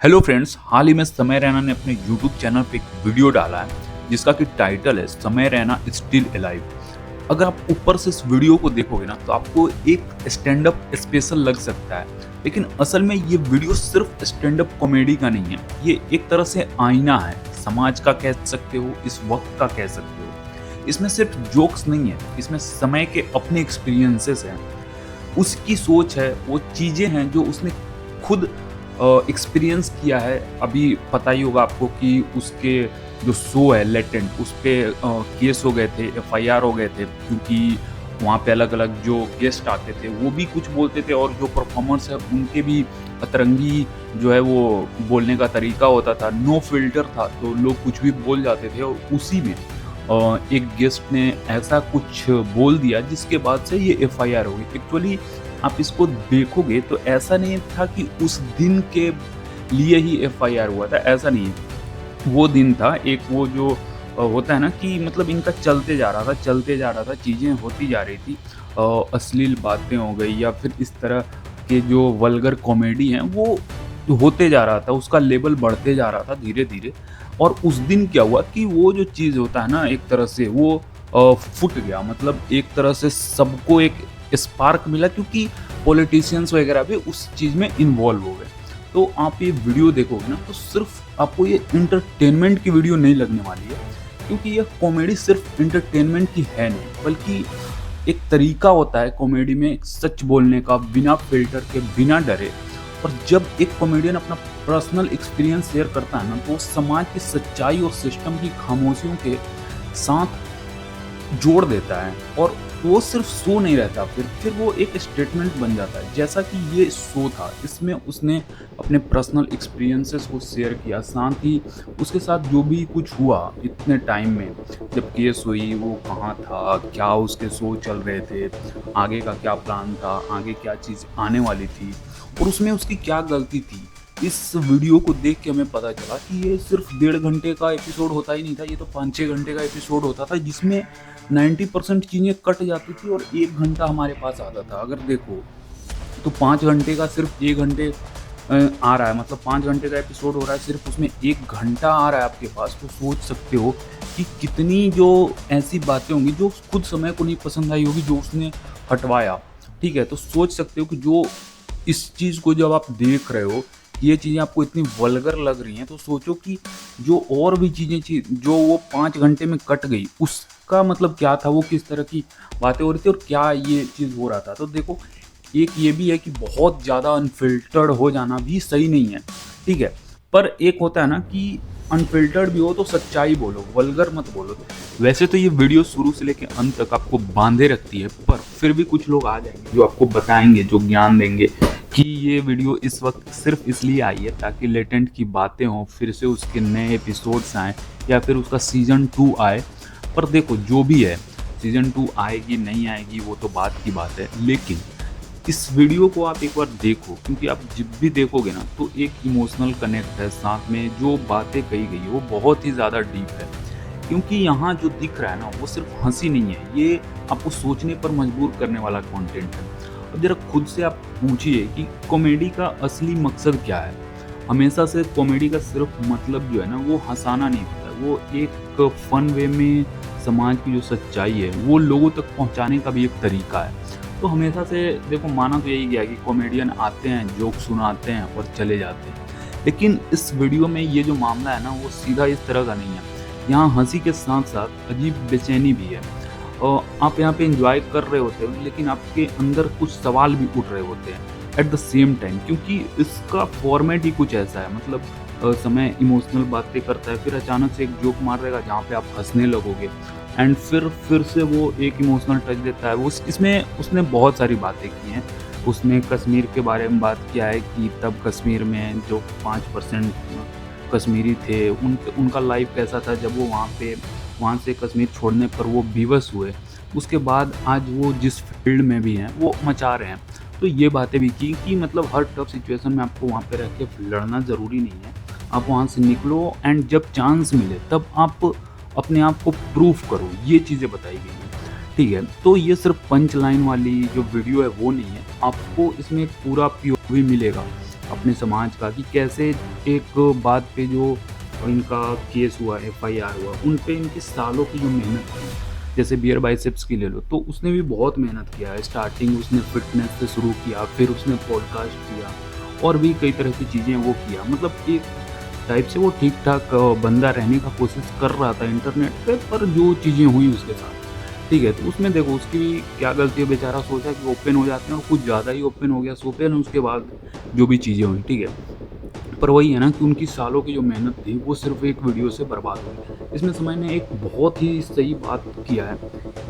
Hello friends, हाल ही में समय रैना ने अपने यूट्यूब चैनल पे एक वीडियो डाला है जिसका कि टाइटल है समय रैना स्टिल अलाइव। अगर आप ऊपर से इस वीडियो को देखोगे ना तो आपको एक स्टैंड अप स्पेशल लग सकता है, लेकिन असल में ये वीडियो सिर्फ स्टैंड अप कॉमेडी का नहीं है। ये एक तरह से आईना है, समाज का कह सकते हो, इस वक्त का कह सकते हो। इसमें सिर्फ जोक्स नहीं है, इसमें समय के अपने एक्सपीरियंसेस हैं, उसकी सोच है, वो चीज़ें हैं जो उसने खुद एक्सपीरियंस किया है। अभी पता ही होगा आपको कि उसके जो शो है लेटेंट, उस पे केस हो गए थे, एफआईआर हो गए थे, क्योंकि वहाँ पे अलग-अलग जो गेस्ट आते थे वो भी कुछ बोलते थे और जो परफॉर्मर्स है उनके भी अतरंगी जो है वो बोलने का तरीका होता था, नो फ़िल्टर था, तो लोग कुछ भी बोल जाते थे और उसी में एक गेस्ट ने ऐसा कुछ बोल दिया जिसके बाद से ये एफआईआर हो गई। एक्चुअली आप इसको देखोगे तो ऐसा नहीं था कि उस दिन के लिए ही एफआईआर हुआ था, ऐसा नहीं है। वो दिन था एक, वो जो होता है ना कि मतलब इनका चलते जा रहा था, चलते जा रहा था, चीज़ें होती जा रही थी। अश्लील बातें हो गई या फिर इस तरह के जो वल्गर कॉमेडी हैं वो होते जा रहा था, उसका लेवल बढ़ते जा रहा था धीरे-धीरे। और उस दिन क्या हुआ कि वो जो चीज़ होता है ना, एक तरह से वो फुट गया। मतलब एक तरह से सबको एक स्पार्क मिला, क्योंकि पॉलिटिशियंस वगैरह भी उस चीज़ में इन्वॉल्व हो गए। तो आप ये वीडियो देखोगे ना तो सिर्फ आपको ये एंटरटेनमेंट की वीडियो नहीं लगने वाली है, क्योंकि ये कॉमेडी सिर्फ एंटरटेनमेंट की है नहीं, बल्कि एक तरीका होता है कॉमेडी में सच बोलने का, बिना फ़िल्टर के, बिना डरे। और जब एक कॉमेडियन अपना पर्सनल एक्सपीरियंस शेयर करता है ना, तो वो समाज की सच्चाई और सिस्टम की खामोशियों के साथ जोड़ देता है। और वो सिर्फ शो नहीं रहता, फिर वो एक स्टेटमेंट बन जाता है, जैसा कि ये शो था। इसमें उसने अपने पर्सनल एक्सपीरियंसेस को शेयर किया, साथ ही उसके साथ जो भी कुछ हुआ इतने टाइम में, जब केस हुई, वो कहाँ था, क्या उसके शो चल रहे थे, आगे का क्या प्लान था, आगे क्या चीज़ आने वाली थी और उसमें उसकी क्या गलती थी। इस वीडियो को देख के हमें पता चला कि ये सिर्फ 1.5 घंटे का एपिसोड होता ही नहीं था, ये तो 5-6 घंटे का एपिसोड होता था, जिसमें 90% चीज़ें कट जाती थी और 1 घंटा हमारे पास आता था। अगर देखो तो 5 घंटे का सिर्फ 1 घंटे आ रहा है, मतलब 5 घंटे का एपिसोड हो रहा है, सिर्फ उसमें 1 घंटा आ रहा है आपके पास, तो सोच सकते हो कि कितनी जो ऐसी बातें होंगी जो खुद समय को नहीं पसंद आई होगी, जो उसने हटवाया। ठीक है? तो सोच सकते हो कि जो इस चीज़ को जब आप देख रहे हो, ये चीज़ें आपको इतनी वल्गर लग रही हैं, तो सोचो कि जो और भी चीज़ें जो वो 5 घंटे में कट गई, उसका मतलब क्या था, वो किस तरह की बातें हो रही थी और क्या ये चीज़ हो रहा था। तो देखो, एक ये भी है कि बहुत ज़्यादा अनफ़िल्टर्ड हो जाना भी सही नहीं है, ठीक है? पर एक होता है ना कि अनफ़िल्टर्ड भी हो तो सच्चाई बोलो, वल्गर मत बोलो। वैसे तो ये वीडियो शुरू से लेके अंत तक आपको बाँधे रखती है, पर फिर भी कुछ लोग आ जाएँगे जो आपको बताएँगे, जो ज्ञान देंगे कि ये वीडियो इस वक्त सिर्फ इसलिए आई है ताकि लेटेंट की बातें हों, फिर से उसके नए एपिसोड्स आएँ या फिर उसका सीज़न 2 आए। पर देखो, जो भी है, सीज़न 2 आएगी नहीं आएगी वो तो बात की बात है, लेकिन इस वीडियो को आप एक बार देखो, क्योंकि आप जब भी देखोगे ना तो एक इमोशनल कनेक्ट है, साथ में जो बातें कही गई है वो बहुत ही ज़्यादा डीप है। क्योंकि यहाँ जो दिख रहा है ना वो सिर्फ हँसी नहीं है, ये आपको सोचने पर मजबूर करने वाला कंटेंट है। अब ज़रा खुद से आप पूछिए कि कॉमेडी का असली मकसद क्या है? हमेशा से कॉमेडी का सिर्फ मतलब जो है ना वो हँसाना नहीं होता है, वो एक फन वे में समाज की जो सच्चाई है वो लोगों तक पहुँचाने का भी एक तरीका है। तो हमेशा से देखो, माना तो यही गया कि कॉमेडियन आते हैं, जोक सुनाते हैं और चले जाते हैं। लेकिन इस वीडियो में ये जो मामला है ना वो सीधा इस तरह का नहीं है। यहाँ हँसी के साथ-साथ अजीब बेचैनी भी है। आप यहाँ पे एन्जॉय कर रहे होते हो, लेकिन आपके अंदर कुछ सवाल भी उठ रहे होते हैं एट द सेम टाइम, क्योंकि इसका फॉर्मेट ही कुछ ऐसा है। मतलब समय इमोशनल बातें करता है, फिर अचानक से एक जोक मार देगा जहाँ पे आप हँसने लगोगे, एंड फिर से वो एक इमोशनल टच देता है। वो इसमें उसने बहुत सारी बातें की हैं। उसने कश्मीर के बारे में बात किया है कि तब कश्मीर में जो 5% कश्मीरी थे, उनका लाइफ कैसा था जब वो वहाँ से कश्मीर छोड़ने पर वो बेबस हुए। उसके बाद आज वो जिस फील्ड में भी हैं वो मचा रहे हैं। तो ये बातें भी की कि मतलब हर टफ सिचुएशन में आपको वहाँ पे रह के लड़ना ज़रूरी नहीं है। आप वहाँ से निकलो एंड जब चांस मिले तब आप अपने आप को प्रूव करो, ये चीज़ें बताई गई हैं। ठीक है? तो ये सिर्फ पंच लाइन वाली जो वीडियो है वो नहीं है, आपको इसमें एक पूरा पीओवी मिलेगा अपने समाज का कि कैसे एक बात पे जो इनका केस हुआ, एफआईआर हुआ, उन पे इनकी सालों की जो मेहनत थी, जैसे बियर बाइसेप्स की ले लो, तो उसने भी बहुत मेहनत किया है। स्टार्टिंग उसने फिटनेस से शुरू किया, फिर उसने पॉडकास्ट किया और भी कई तरह की चीज़ें वो किया। मतलब एक टाइप से वो ठीक-ठाक बंदा रहने का कोशिश कर रहा था इंटरनेट पे, पर जो चीज़ें हुई उसके साथ, ठीक है, तो उसमें देखो उसकी भी क्या गलती है, बेचारा सोचा कि ओपन हो जाते हैं और कुछ ज़्यादा ही ओपन हो गया, ओपन उसके बाद जो भी चीज़ें हुई, ठीक है। पर वही है ना कि उनकी सालों की जो मेहनत थी वो सिर्फ़ एक वीडियो से बर्बाद हो गई। इसमें समय ने एक बहुत ही सही बात किया है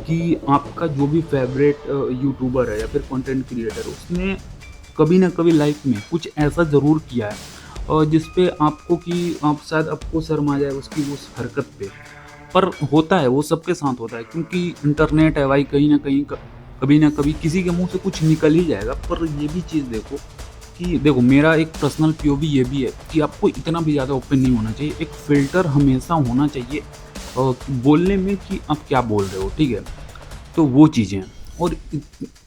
कि आपका जो भी फ़ेवरेट यूट्यूबर है या फिर कंटेंट क्रिएटर है, उसने कभी ना कभी लाइफ़ में कुछ ऐसा ज़रूर किया है जिस पे आपको कि आप शायद आपको शर्म आ जाए उसकी उस हरकत पे। पर होता है, वो सबके साथ होता है क्योंकि इंटरनेट है भाई, कहीं न कहीं कभी न कभी किसी के मुँह से कुछ निकल ही जाएगा। पर ये भी चीज़ देखो कि देखो मेरा एक पर्सनल पीओवी ये भी है कि आपको इतना भी ज़्यादा ओपन नहीं होना चाहिए। एक फ़िल्टर हमेशा होना चाहिए बोलने में कि आप क्या बोल रहे हो, ठीक है? तो वो चीज़ें हैं। और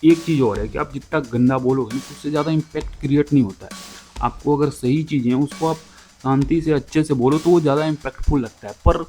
एक चीज़ और है कि आप जितना गंदा बोलोगे ना, उससे ज़्यादा इम्पैक्ट क्रिएट नहीं होता है। आपको अगर सही चीज़ें हैं उसको आप शांति से अच्छे से बोलो तो वो ज़्यादा इम्पैक्टफुल लगता है। पर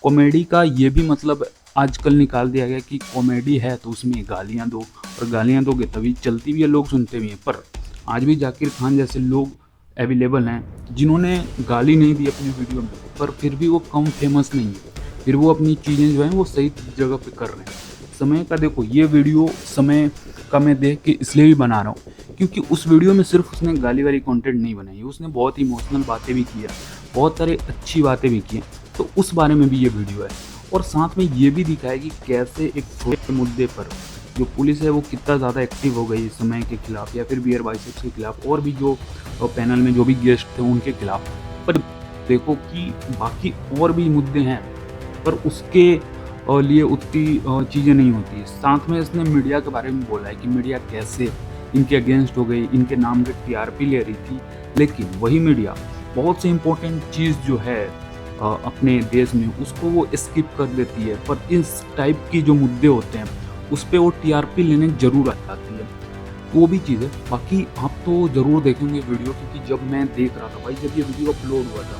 कॉमेडी का ये भी मतलब आजकल निकाल दिया गया कि कॉमेडी है तो उसमें गालियाँ दो, और गालियाँ दोगे तभी चलती भी है, लोग सुनते भी हैं। पर आज भी जाकिर खान जैसे लोग अवेलेबल हैं जिन्होंने गाली नहीं दी अपनी वीडियो में, पर फिर भी वो कम फेमस नहीं है। फिर वो अपनी चीज़ें जो हैं वो सही जगह पे कर रहे हैं। समय का देखो, ये वीडियो समय का मैं देख के इसलिए भी बना रहा हूँ क्योंकि उस वीडियो में सिर्फ उसने गाली वाली कंटेंट नहीं बनाई है, उसने बहुत इमोशनल बातें भी की है, बहुत सारी अच्छी बातें भी की हैं। तो उस बारे में भी ये वीडियो है और साथ में ये भी दिखाया कि कैसे एक छोटे मुद्दे पर जो पुलिस है वो कितना ज़्यादा एक्टिव हो गई समय के खिलाफ या फिर बियर बाइसेप्स के खिलाफ और भी जो पैनल में जो भी गेस्ट थे उनके खिलाफ। पर देखो कि बाकी और भी मुद्दे हैं, पर उसके लिए उतनी चीज़ें नहीं होती। साथ में इसने मीडिया के बारे में बोला है कि मीडिया कैसे इनके अगेंस्ट हो गई, इनके नाम पे टीआरपी ले रही थी, लेकिन वही मीडिया बहुत सी इम्पोर्टेंट चीज़ जो है अपने देश में उसको वो स्किप कर देती है। पर इस टाइप की जो मुद्दे होते हैं उस पे वो टीआरपी लेने ज़रूर आ जाती है। वो भी चीज़ है। बाकी आप तो ज़रूर देखेंगे वीडियो, क्योंकि जब मैं देख रहा था भाई, जब ये वीडियो अपलोड हुआ था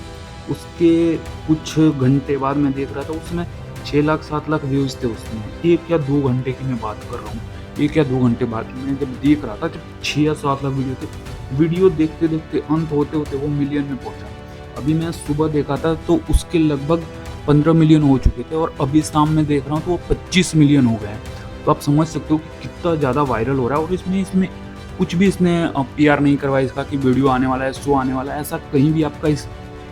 उसके कुछ घंटे बाद मैं देख रहा था, उसमें 6 लाख 7 लाख व्यूज़ थे उसमें। 1 या 2 घंटे की मैं बात कर रहा हूँ। 1 या 2 घंटे बाद मैं जब देख रहा था, जब 6 या 7 लाख वीडियो थे, वीडियो देखते-देखते अंत होते-होते वो मिलियन में पहुँचा। अभी मैं सुबह देखा था तो उसके लगभग 15 मिलियन हो चुके थे और अभी शाम में देख रहा हूँ तो वो 25 मिलियन हो गए हैं। तो आप समझ सकते हो कि कितना ज़्यादा वायरल हो रहा है। और इसमें कुछ भी इसने पीआर नहीं करवाया इसका कि वीडियो आने वाला है, शो आने वाला है, ऐसा कहीं भी आपका इस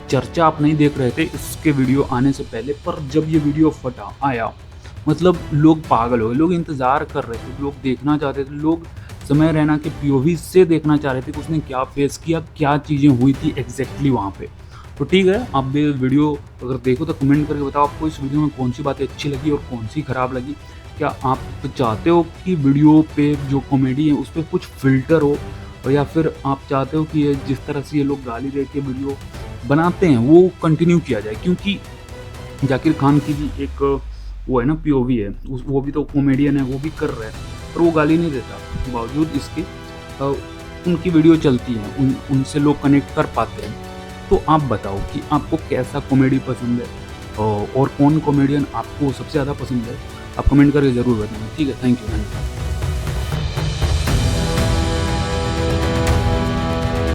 चर्चा आप नहीं देख रहे थे इसके वीडियो आने से पहले। पर जब ये वीडियो फटा आया, मतलब लोग पागल हो गए, लोग इंतज़ार कर रहे थे, लोग देखना चाहते थे, लोग समय रैना के पीओवी से देखना चाह रहे थे कि उसने क्या फेस किया, क्या चीज़ें हुई थी एग्जैक्टली वहाँ पे। तो ठीक है, आप भी वीडियो अगर देखो तो कमेंट करके बताओ आपको इस वीडियो में कौन सी बातें अच्छी लगी और कौन सी खराब लगी। क्या आप चाहते हो कि वीडियो पे जो कॉमेडी है उस पे कुछ फ़िल्टर हो, और या फिर आप चाहते हो कि ये जिस तरह से ये लोग गाली दे के वीडियो बनाते हैं वो कंटिन्यू किया जाए? क्योंकि जाकिर खान की भी एक वो है ना पीओवी है, वो भी तो कॉमेडियन है, वो भी कर रहा है, पर वो गाली नहीं देता। बावजूद इसके उनकी वीडियो चलती है, उनसे लोग कनेक्ट कर पाते हैं। तो आप बताओ कि आपको कैसा कॉमेडी पसंद है और कौन कॉमेडियन आपको सबसे ज़्यादा पसंद है? आप कमेंट करके ज़रूर बताएं। ठीक है, थैंक यू।